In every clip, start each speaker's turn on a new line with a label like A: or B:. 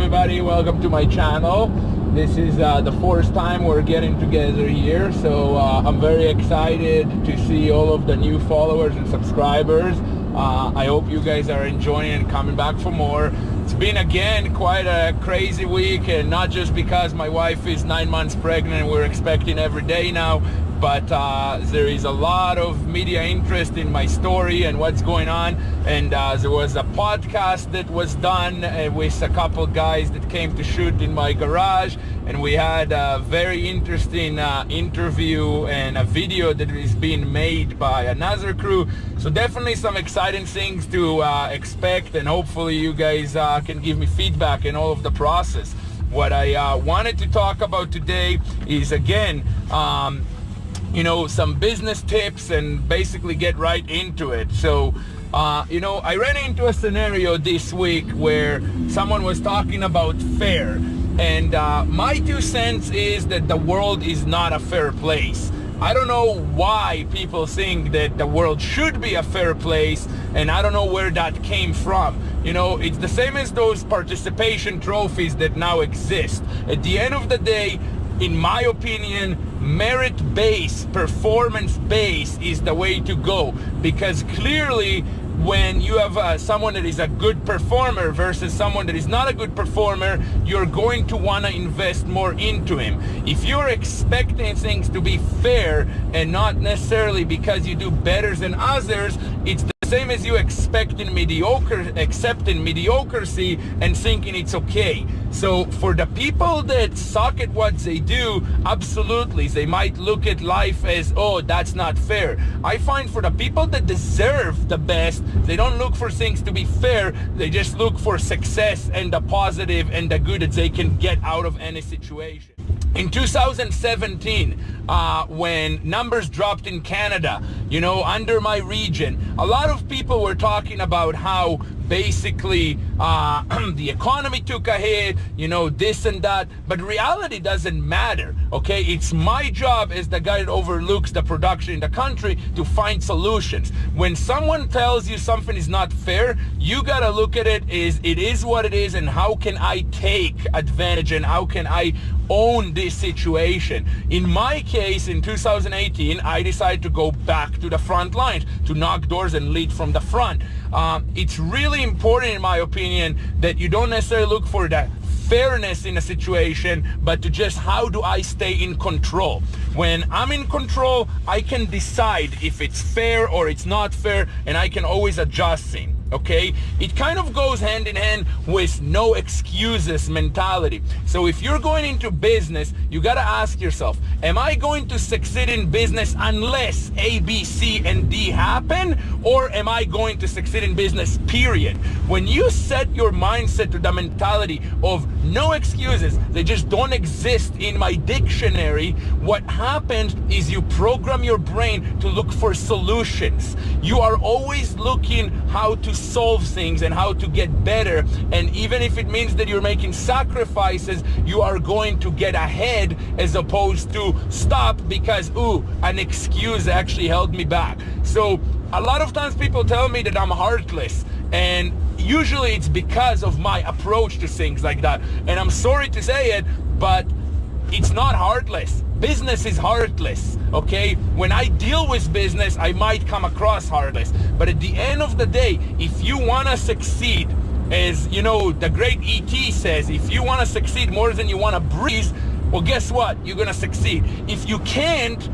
A: everybody, welcome to my channel. This is the first time we're getting together here, so I'm very excited to see all of the new followers and subscribers. I hope you guys are enjoying and coming back for more. It's been again quite a crazy week, and not just because my wife is 9 months pregnant and we're expecting every day now, but there is a lot of media interest in my story and what's going on. And there was a podcast that was done with a couple guys that came to shoot in my garage, and we had a very interesting interview and a video that is being made by another crew. So definitely some exciting things to expect, and hopefully you guys can give me feedback in all of the process. What I wanted to talk about today is, again, some business tips and basically get right into it. So, I ran into a scenario this week where someone was talking about fair, and my 2 cents is that the world is not a fair place. I don't know why people think that the world should be a fair place, and I don't know where that came from. It's the same as those participation trophies that now exist. At the end of the day, in my opinion, merit-based, performance-based is the way to go, because clearly when you have someone that is a good performer versus someone that is not a good performer, you're going to want to invest more into him. If you're expecting things to be fair and not necessarily because you do better than others, it's the same as you accepting mediocrity and thinking it's okay. So for the people that suck at what they do, absolutely, they might look at life as, oh, that's not fair. I find for the people that deserve the best, they don't look for things to be fair. They just look for success and the positive and the good that they can get out of any situation. In 2017, when numbers dropped in Canada, under my region, a lot of people were talking about how basically the economy took a hit, this and that, but reality doesn't matter, okay? It's my job as the guy that overlooks the production in the country to find solutions. When someone tells you something is not fair, you gotta look at it as it is what it is, and how can I take advantage and how can I own this situation. In my case, in 2018, I decided to go back to the front lines, to knock doors and lead from the front. It's really important, in my opinion, that you don't necessarily look for the fairness in a situation, but to just, how do I stay in control? When I'm in control, I can decide if it's fair or it's not fair, and I can always adjust things. Okay, it kind of goes hand in hand with no excuses mentality. So if you're going into business, you got to ask yourself, am I going to succeed in business unless A, B, C, and D happen? Or am I going to succeed in business, period? When you set your mindset to the mentality of no excuses, they just don't exist in my dictionary, what happens is you program your brain to look for solutions. You are always looking how to solve things and how to get better, and even if it means that you're making sacrifices, you are going to get ahead as opposed to stop because an excuse actually held me back. So a lot of times people tell me that I'm heartless, and usually it's because of my approach to things like that. And I'm sorry to say it, but it's not heartless. Business is heartless, okay? When I deal with business, I might come across heartless. But at the end of the day, if you want to succeed, as the great E.T. says, if you want to succeed more than you want to breathe, well, guess what? You're going to succeed. If you can't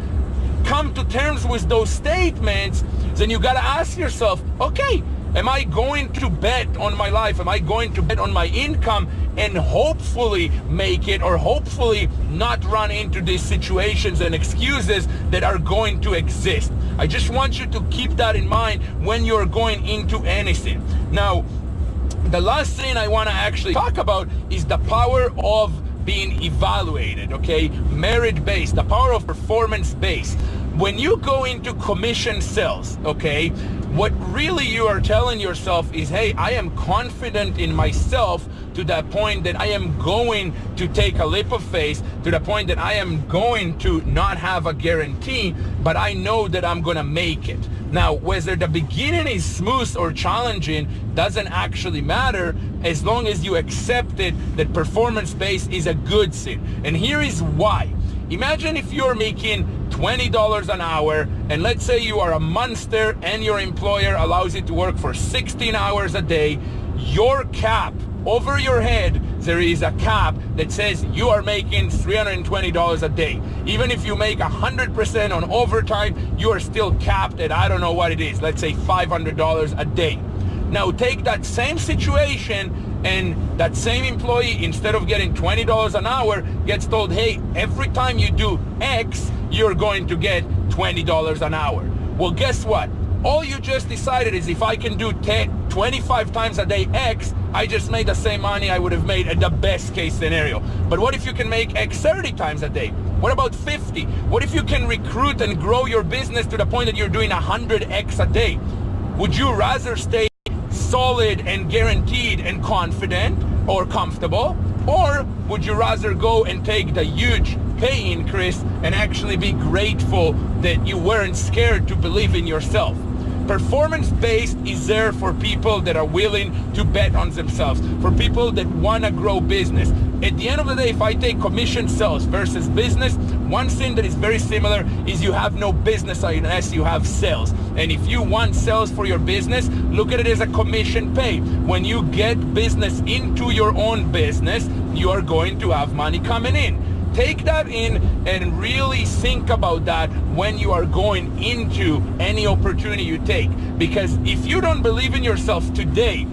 A: come to terms with those statements, then you got to ask yourself, okay, am I going to bet on my life? Am I going to bet on my income and hopefully make it, or hopefully not run into these situations and excuses that are going to exist? I just want you to keep that in mind when you're going into anything. Now, the last thing I want to actually talk about is the power of being evaluated, okay? Merit-based, the power of performance-based. When you go into commission sales, okay, what really you are telling yourself is, hey, I am confident in myself to that point that I am going to take a leap of faith, to the point that I am going to not have a guarantee, but I know that I'm going to make it. Now, whether the beginning is smooth or challenging doesn't actually matter, as long as you accept it that performance-based is a good thing. And here is why. Imagine if you're making $20 an hour, and let's say you are a monster and your employer allows you to work for 16 hours a day. Your cap, over your head, there is a cap that says you are making $320 a day. Even if you make 100% on overtime, you are still capped at, I don't know what it is, let's say $500 a day. Now take that same situation, and that same employee, instead of getting $20 an hour, gets told, hey, every time you do X, you're going to get $20 an hour. Well, guess what? All you just decided is if I can do 25 times a day X, I just made the same money I would have made at the best case scenario. But what if you can make X 30 times a day? What about 50? What if you can recruit and grow your business to the point that you're doing 100X a day? Would you rather stay solid and guaranteed and confident or comfortable? Or would you rather go and take the huge pay increase and actually be grateful that you weren't scared to believe in yourself? Performance-based is there for people that are willing to bet on themselves, for people that want to grow business. At the end of the day, if I take commission sales versus business, one thing that is very similar is you have no business unless you have sales. And if you want sales for your business, look at it as a commission pay. When you get business into your own business, you are going to have money coming in. Take that in and really think about that when you are going into any opportunity you take. Because if you don't believe in yourself today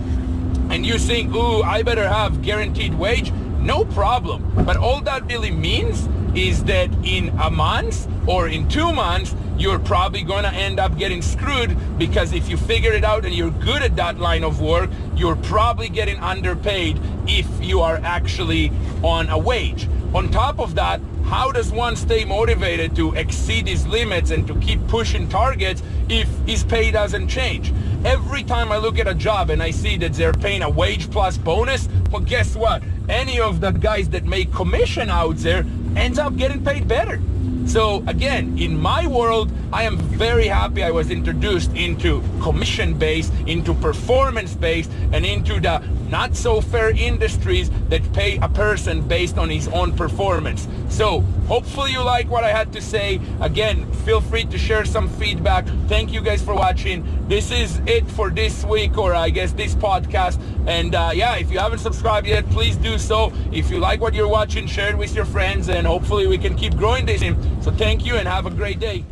A: and you think, ooh, I better have guaranteed wage, no problem. But all that really means is that in a month or in 2 months, you're probably going to end up getting screwed, because if you figure it out and you're good at that line of work, you're probably getting underpaid if you are actually on a wage. On top of that, how does one stay motivated to exceed his limits and to keep pushing targets if his pay doesn't change? Every time I look at a job and I see that they're paying a wage plus bonus, well, guess what? Any of the guys that make commission out there ends up getting paid better. So again, in my world, I am very happy I was introduced into commission-based, into performance-based, and into the not so fair industries that pay a person based on his own performance. So hopefully you like what I had to say. Again, feel free to share some feedback. Thank you guys for watching. This is it for this week, or I guess this podcast. And yeah, if you haven't subscribed yet, please do so. If you like what you're watching, share it with your friends, and hopefully we can keep growing this. So thank you and have a great day.